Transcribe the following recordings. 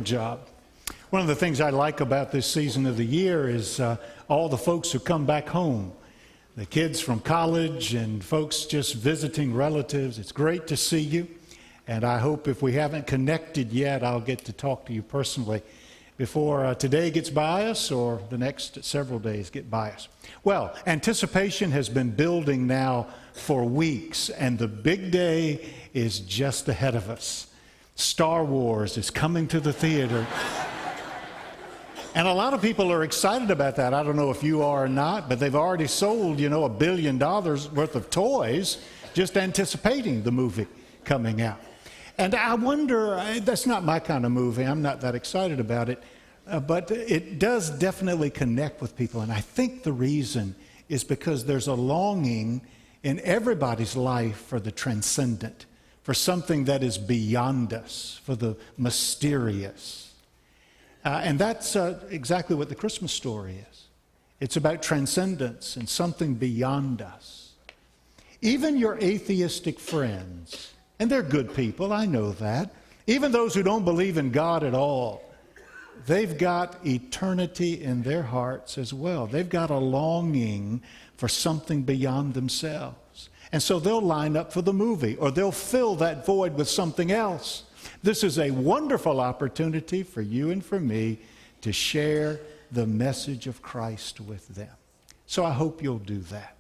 job. One of the things I like about this season of the year is all the folks who come back home. The kids from college and folks just visiting relatives. It's great to see you. And I hope if we haven't connected yet, I'll get to talk to you personally before today gets by us or the next several days get by us. Well, anticipation has been building now for weeks, and the big day is just ahead of us. Star Wars is coming to the theater. And a lot of people are excited about that. I don't know if you are or not, but they've already sold, $1 billion worth of toys just anticipating the movie coming out. And I wonder, that's not my kind of movie. I'm not that excited about it. But it does definitely connect with people. And I think the reason is because there's a longing in everybody's life for the transcendent, for something that is beyond us, for the mysterious. And that's exactly what the Christmas story is. It's about transcendence and something beyond us. Even your atheistic friends, and they're good people, I know that, even those who don't believe in God at all, they've got eternity in their hearts as well. They've got a longing for something beyond themselves. And so they'll line up for the movie, or they'll fill that void with something else. This is a wonderful opportunity for you and for me to share the message of Christ with them. So I hope you'll do that.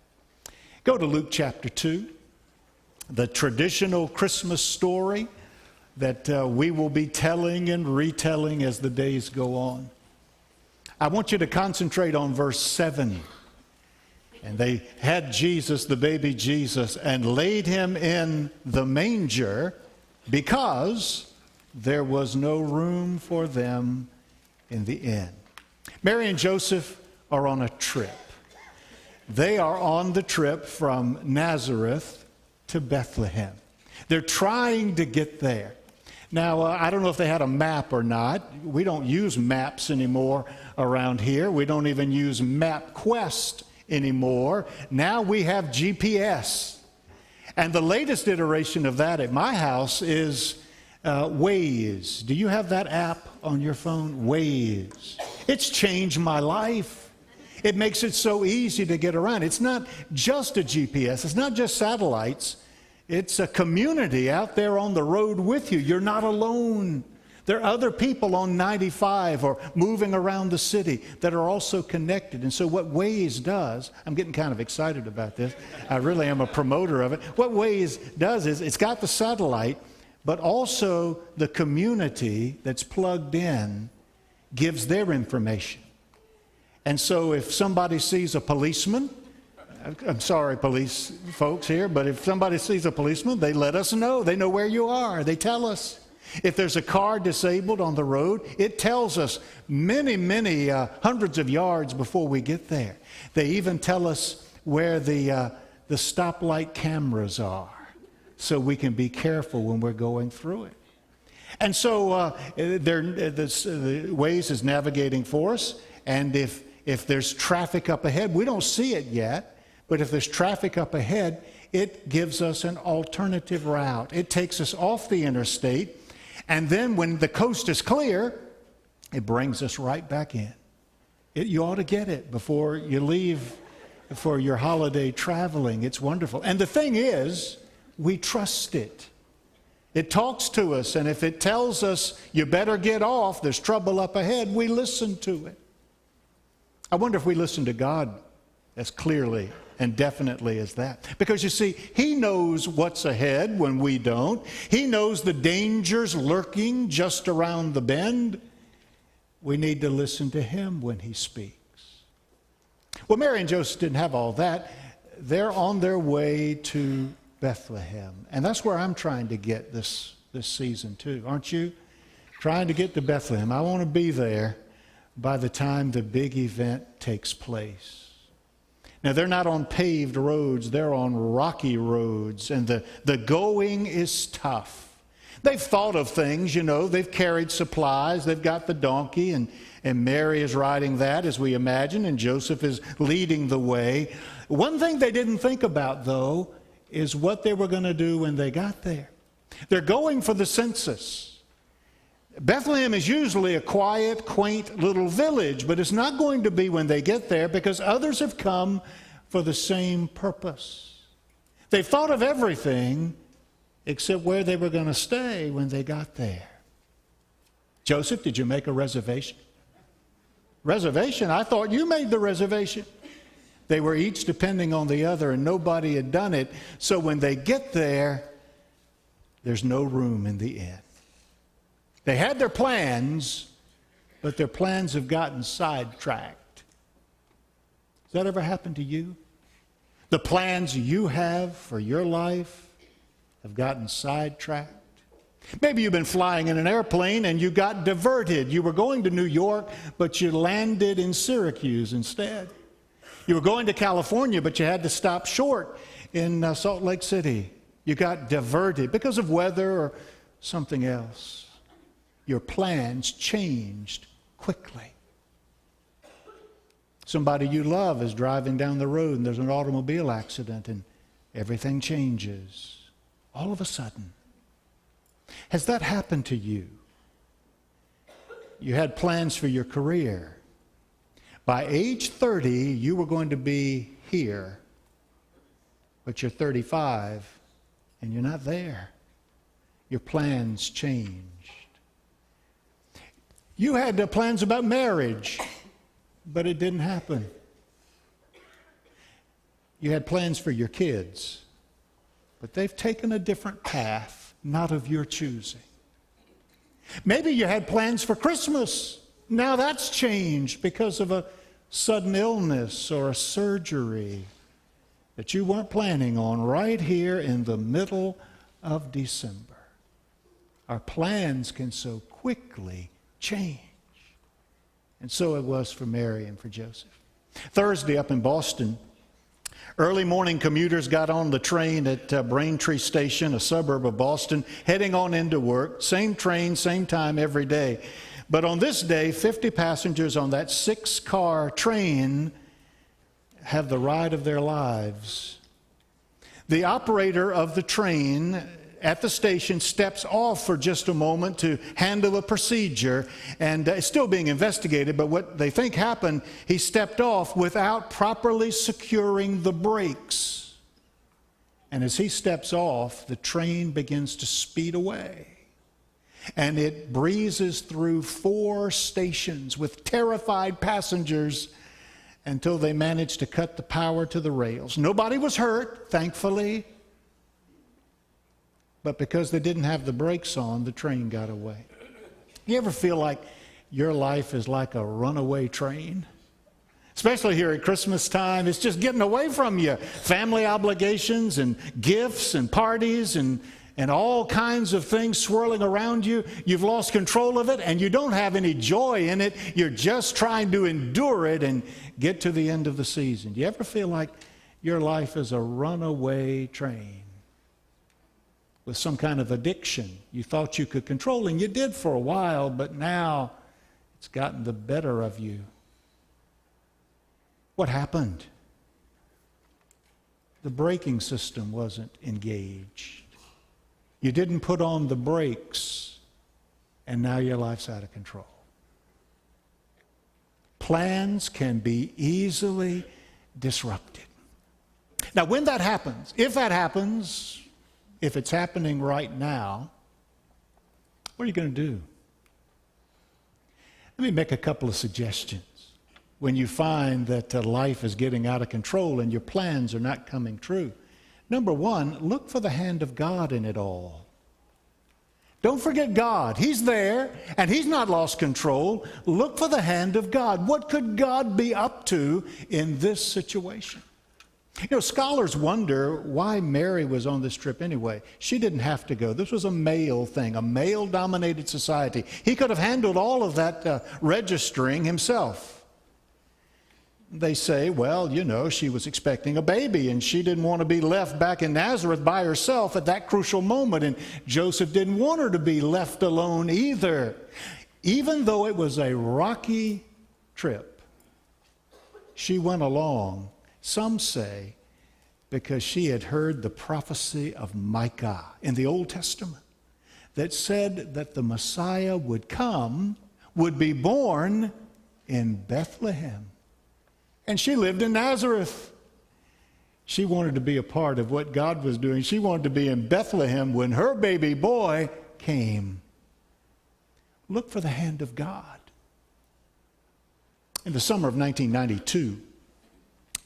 Go to Luke chapter 2, the traditional Christmas story that we will be telling and retelling as the days go on. I want you to concentrate on verse 7. And they had Jesus, the baby Jesus, and laid him in the manger because there was no room for them in the inn. Mary and Joseph are on a trip. They are on the trip from Nazareth to Bethlehem. They're trying to get there. Now, I don't know if they had a map or not. We don't use maps anymore around here. We don't even use MapQuest anymore. Now we have GPS. And the latest iteration of that at my house is Waze. Do you have that app on your phone? Waze. It's changed my life. It makes it so easy to get around. It's not just a GPS. It's not just satellites. It's a community out there on the road with you. You're not alone. There are other people on 95 or moving around the city that are also connected. And so what Waze does, I'm getting kind of excited about this. I really am a promoter of it. What Waze does is it's got the satellite, but also the community that's plugged in gives their information. And so if somebody sees a policeman, I'm sorry, police folks here, but if somebody sees a policeman, they let us know. They know where you are. They tell us. If there's a car disabled on the road, it tells us many hundreds of yards before we get there. They even tell us where the stoplight cameras are so we can be careful when we're going through it. And so the Waze is navigating for us, and if there's traffic up ahead, we don't see it yet, but if there's traffic up ahead, it gives us an alternative route. It takes us off the interstate, and then when the coast is clear, it brings us right back in. You ought to get it before you leave for your holiday traveling. It's wonderful. And the thing is, we trust it. It talks to us, and if it tells us you better get off, there's trouble up ahead, we listen to it. I wonder if we listen to God as clearly and definitely as that. Because you see, He knows what's ahead when we don't. He knows the dangers lurking just around the bend. We need to listen to Him when He speaks. Well, Mary and Joseph didn't have all that. They're on their way to Bethlehem. And that's where I'm trying to get this season too, aren't you? Trying to get to Bethlehem. I want to be there by the time the big event takes place. Now, they're not on paved roads. They're on rocky roads, and the going is tough. They've thought of things, They've carried supplies. They've got the donkey, and Mary is riding that, as we imagine, and Joseph is leading the way. One thing they didn't think about, though, is what they were going to do when they got there. They're going for the census. Bethlehem is usually a quiet, quaint little village, but it's not going to be when they get there because others have come for the same purpose. They've thought of everything except where they were going to stay when they got there. Joseph, did you make a reservation? Reservation? I thought you made the reservation. They were each depending on the other, and nobody had done it. So when they get there, there's no room in the inn. They had their plans, but their plans have gotten sidetracked. Has that ever happened to you? The plans you have for your life have gotten sidetracked. Maybe you've been flying in an airplane and you got diverted. You were going to New York, but you landed in Syracuse instead. You were going to California, but you had to stop short in Salt Lake City. You got diverted because of weather or something else. Your plans changed quickly. Somebody you love is driving down the road and there's an automobile accident and everything changes all of a sudden. Has that happened to you? You had plans for your career. By age 30, you were going to be here, but you're 35 and you're not there. Your plans changed. You had plans about marriage, but it didn't happen. You had plans for your kids, but they've taken a different path, not of your choosing. Maybe you had plans for Christmas. Now that's changed because of a sudden illness or a surgery that you weren't planning on right here in the middle of December. Our plans can so quickly change. And so it was for Mary and for Joseph. Thursday up in Boston, early morning commuters got on the train at Braintree Station, a suburb of Boston, heading on into work. Same train, same time every day. But on this day, 50 passengers on that 6-car train have the ride of their lives. The operator of the train at the station steps off for just a moment to handle a procedure, and it's still being investigated, but what they think happened, he stepped off without properly securing the brakes. And as he steps off, the train begins to speed away. And it breezes through 4 stations with terrified passengers until they manage to cut the power to the rails. Nobody was hurt, thankfully. But because they didn't have the brakes on, the train got away. You ever feel like your life is like a runaway train? Especially here at Christmas time, it's just getting away from you. Family obligations and gifts and parties and all kinds of things swirling around you. You've lost control of it and you don't have any joy in it. You're just trying to endure it and get to the end of the season. Do you ever feel like your life is a runaway train with some kind of addiction you thought you could control, and you did for a while, but now it's gotten the better of you? What happened? The braking system wasn't engaged. You didn't put on the brakes, and now your life's out of control. Plans can be easily disrupted. Now, when that happens, if it's happening right now, what are you going to do? Let me make a couple of suggestions. When you find that life is getting out of control and your plans are not coming true. Number one, look for the hand of God in it all. Don't forget God. He's there, and He's not lost control. Look for the hand of God. What could God be up to in this situation? You know, scholars wonder why Mary was on this trip anyway. She didn't have to go. This was a male thing, a male-dominated society. He could have handled all of that registering himself. They say, well, you know, she was expecting a baby and she didn't want to be left back in Nazareth by herself at that crucial moment. And Joseph didn't want her to be left alone either. Even though it was a rocky trip, she went along, some say, because she had heard the prophecy of Micah in the Old Testament. that said that the Messiah would be born in Bethlehem. And she lived in Nazareth. She wanted to be a part of what God was doing. She wanted to be in Bethlehem when her baby boy came. Look for the hand of God. In the summer of 1992,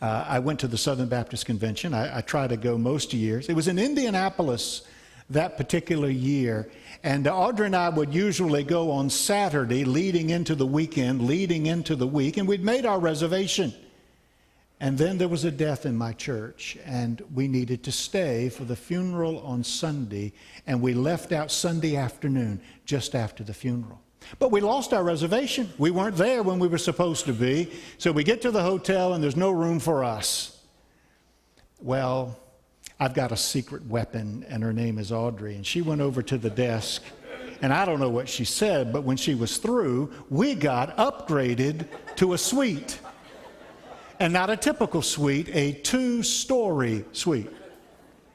I went to the Southern Baptist Convention. I try to go most years. It was in Indianapolis that particular year. And Audrey and I would usually go on Saturday leading into the week, and we'd made our reservation. And then there was a death in my church, and we needed to stay for the funeral on Sunday, and we left out Sunday afternoon, just after the funeral. But we lost our reservation. We weren't there when we were supposed to be. So we get to the hotel and there's no room for us. Well, I've got a secret weapon, and her name is Audrey. And she went over to the desk, and I don't know what she said, but when she was through, we got upgraded to a suite. And not a typical suite, a 2-story suite.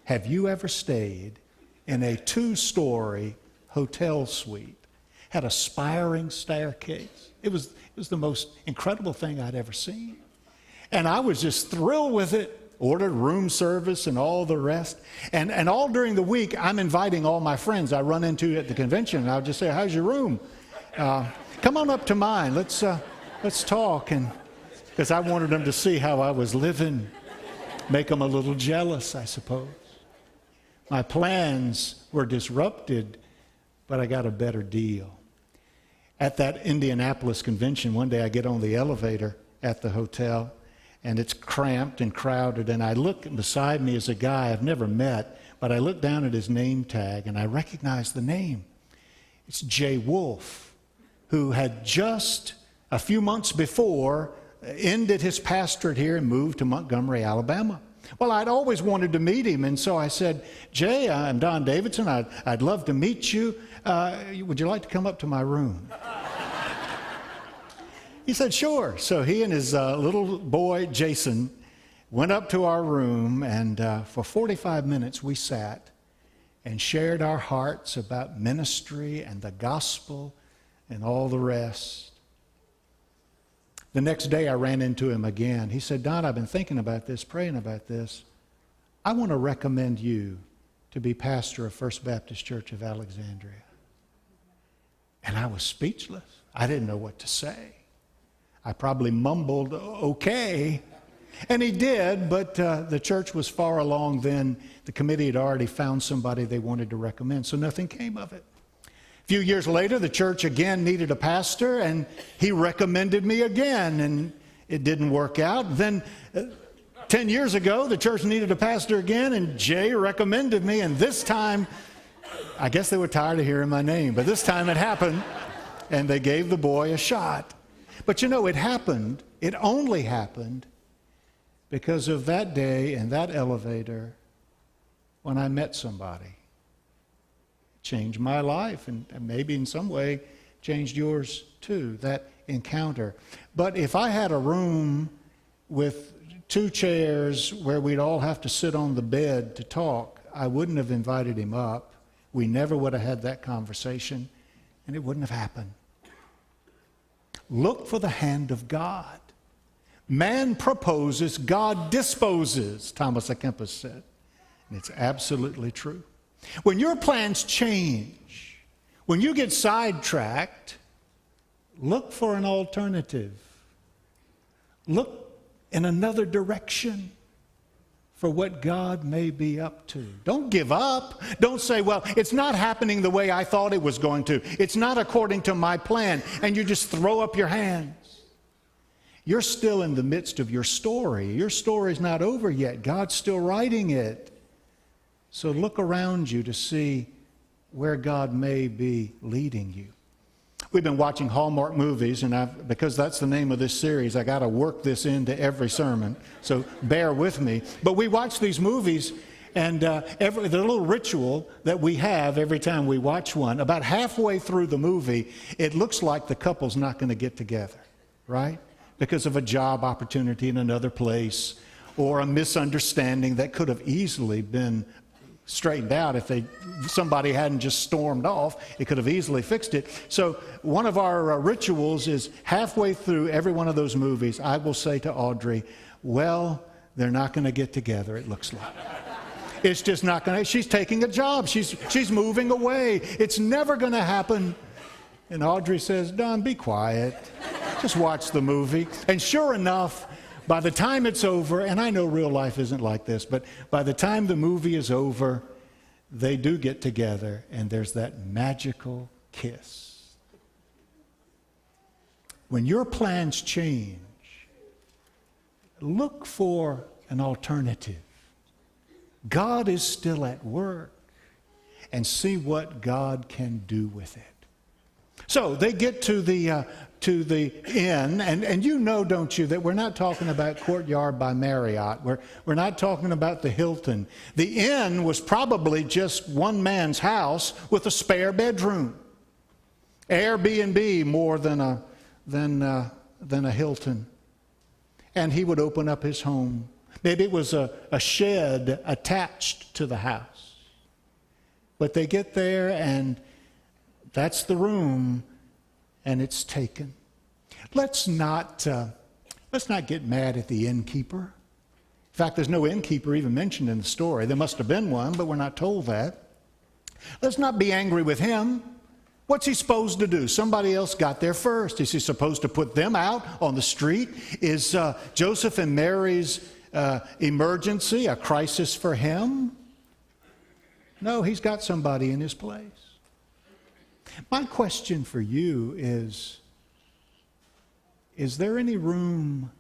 Have you ever stayed in a 2-story hotel suite? Had a spiring staircase. It was the most incredible thing I'd ever seen. And I was just thrilled with it. Ordered room service and all the rest. And all during the week, I'm inviting all my friends I run into at the convention. And I'll just say, how's your room? Come on up to mine. Let's talk. And because I wanted them to see how I was living. Make them a little jealous, I suppose. My plans were disrupted, but I got a better deal. At that Indianapolis convention, one day I get on the elevator at the hotel, and it's cramped and crowded, and I look beside me is a guy I've never met, but I look down at his name tag, and I recognize the name. It's Jay Wolf, who had just a few months before ended his pastorate here and moved to Montgomery, Alabama. Well, I'd always wanted to meet him, and so I said, Jay, I'm Don Davidson. I'd love to meet you. Would you like to come up to my room? He said, sure. So he and his little boy, Jason, went up to our room, and for 45 minutes we sat and shared our hearts about ministry and the gospel and all the rest. The next day I ran into him again. He said, Don, I've been thinking about this, praying about this. I want to recommend you to be pastor of First Baptist Church of Alexandria. And I was speechless. I didn't know what to say. I probably mumbled, okay. And he did, but the church was far along then. The committee had already found somebody they wanted to recommend, so nothing came of it. A few years later, the church again needed a pastor, and he recommended me again, and it didn't work out. Then 10 years ago, the church needed a pastor again, and Jay recommended me, and this time, I guess they were tired of hearing my name, but this time it happened, and they gave the boy a shot. But you know, it happened, it only happened because of that day in that elevator when I met somebody. It changed my life, and maybe in some way changed yours too, that encounter. But if I had a room with 2 chairs where we'd all have to sit on the bed to talk, I wouldn't have invited him up. We never would have had that conversation, and it wouldn't have happened. Look for the hand of God. Man proposes, God disposes, Thomas à Kempis said. And it's absolutely true. When your plans change, when you get sidetracked, look for an alternative. Look in another direction for what God may be up to. Don't give up. Don't say, well, it's not happening the way I thought it was going to. It's not according to my plan. And you just throw up your hands. You're still in the midst of your story. Your story's not over yet. God's still writing it. So look around you to see where God may be leading you. We've been watching Hallmark movies, and because that's the name of this series, I got to work this into every sermon, so bear with me. But we watch these movies, and the little ritual that we have every time we watch one, about halfway through the movie, it looks like the couple's not going to get together, right? Because of a job opportunity in another place, or a misunderstanding that could have easily been straightened out if somebody hadn't just stormed off. It could have easily fixed it. So one of our rituals is halfway through every one of those movies, I will say to Audrey, well, they're not going to get together, it looks like. It's just not going to. She's taking a job. She's moving away. It's never going to happen. And Audrey says, Don, be quiet. Just watch the movie. And sure enough, by the time it's over, and I know real life isn't like this, but by the time the movie is over, they do get together, and there's that magical kiss. When your plans change, look for an alternative. God is still at work, and see what God can do with it. So they get to the inn, and you know, don't you, that we're not talking about Courtyard by Marriott. We're not talking about the Hilton. The inn was probably just one man's house with a spare bedroom. Airbnb more than a Hilton. And he would open up his home. Maybe it was a shed attached to the house. But they get there, and that's the room, and it's taken. Let's not get mad at the innkeeper. In fact, there's no innkeeper even mentioned in the story. There must have been one, but we're not told that. Let's not be angry with him. What's he supposed to do? Somebody else got there first. Is he supposed to put them out on the street? Is Joseph and Mary's emergency a crisis for him? No, he's got somebody in his place. My question for you is there any room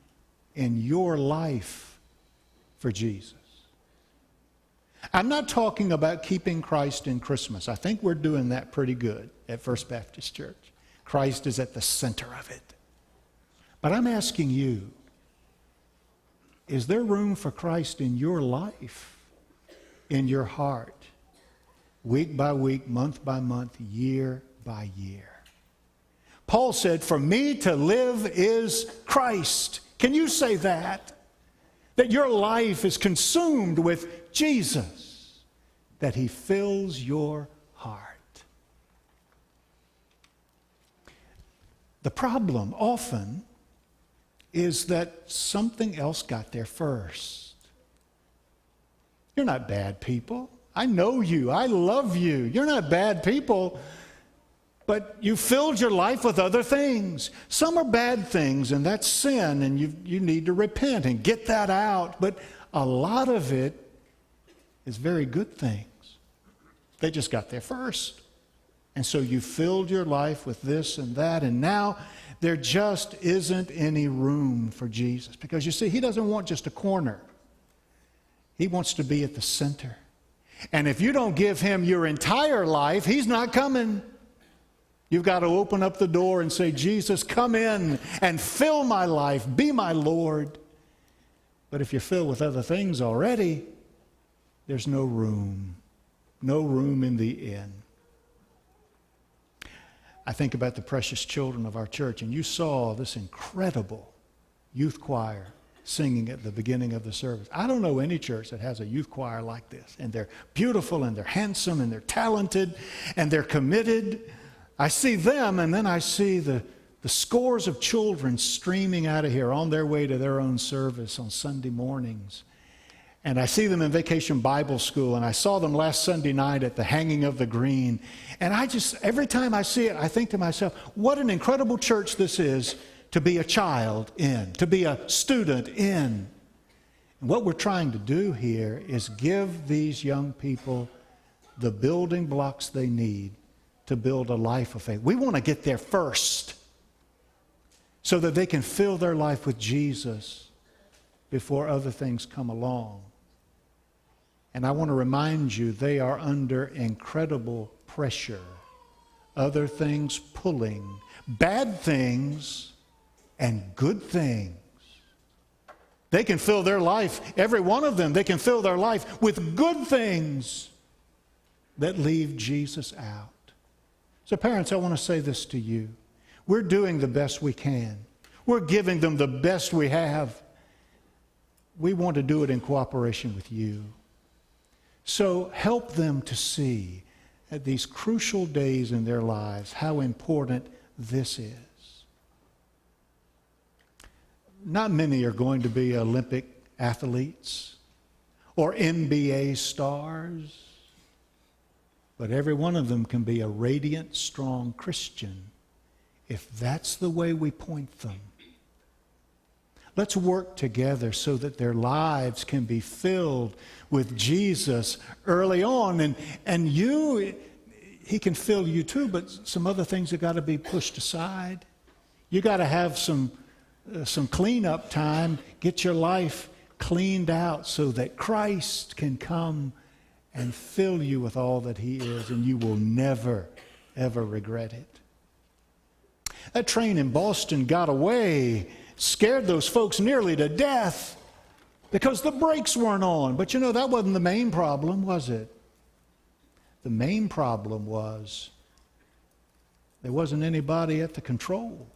in your life for Jesus? I'm not talking about keeping Christ in Christmas. I think we're doing that pretty good at First Baptist Church. Christ is at the center of it. But I'm asking you, is there room for Christ in your life, in your heart, week by week, month by month, year by year? Paul said, for me to live is Christ. Can you say that? That your life is consumed with Jesus, that he fills your heart. The problem often is that something else got there first. You're not bad people. I know you. I love you. You're not bad people. But you filled your life with other things. Some are bad things, and that's sin, and you need to repent and get that out. But a lot of it is very good things. They just got there first. And so you filled your life with this and that, and now there just isn't any room for Jesus. Because you see, he doesn't want just a corner. He wants to be at the center. And if you don't give him your entire life, he's not coming. You've got to open up the door and say, Jesus, come in and fill my life. Be my Lord. But if you're filled with other things already, there's no room. No room in the inn. I think about the precious children of our church, and you saw this incredible youth choir singing at the beginning of the service. I don't know any church that has a youth choir like this. And they're beautiful, and they're handsome, and they're talented, and they're committed. I see them, and then I see the scores of children streaming out of here on their way to their own service on Sunday mornings. And I see them in Vacation Bible School, and I saw them last Sunday night at the Hanging of the Green. And every time I see it, I think to myself, what an incredible church this is to be a child in, to be a student in. And what we're trying to do here is give these young people the building blocks they need to build a life of faith. We want to get there first so that they can fill their life with Jesus before other things come along. And I want to remind you, they are under incredible pressure. Other things pulling, bad things and good things. They can fill their life, every one of them, they can fill their life with good things that leave Jesus out. So parents, I want to say this to you. We're doing the best we can. We're giving them the best we have. We want to do it in cooperation with you. So help them to see at these crucial days in their lives how important this is. Not many are going to be Olympic athletes or NBA stars, but every one of them can be a radiant, strong Christian if that's the way we point them. Let's work together so that their lives can be filled with Jesus early on. And he can fill you too, but some other things have got to be pushed aside. You got to have some cleanup time. Get your life cleaned out so that Christ can come and fill you with all that he is, and you will never, ever regret it. That train in Boston got away, scared those folks nearly to death because the brakes weren't on. But you know, that wasn't the main problem, was it? The main problem was there wasn't anybody at the controls.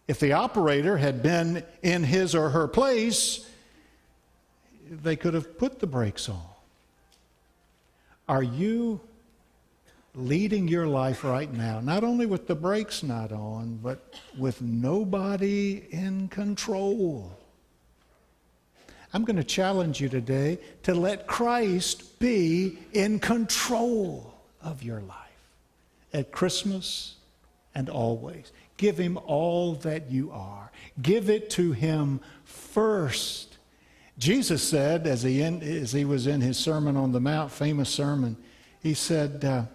If the operator had been in his or her place, they could have put the brakes on. Are you leading your life right now, not only with the brakes not on, but with nobody in control? I'm going to challenge you today to let Christ be in control of your life at Christmas and always. Give him all that you are. Give it to him first. Jesus said, as he was in his Sermon on the Mount, famous sermon, he said,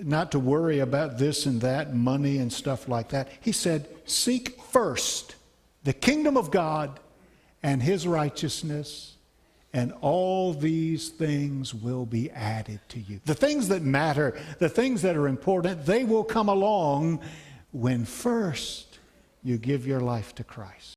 not to worry about this and that, money and stuff like that. He said, seek first the kingdom of God and his righteousness, and all these things will be added to you. The things that matter, the things that are important, they will come along when first you give your life to Christ.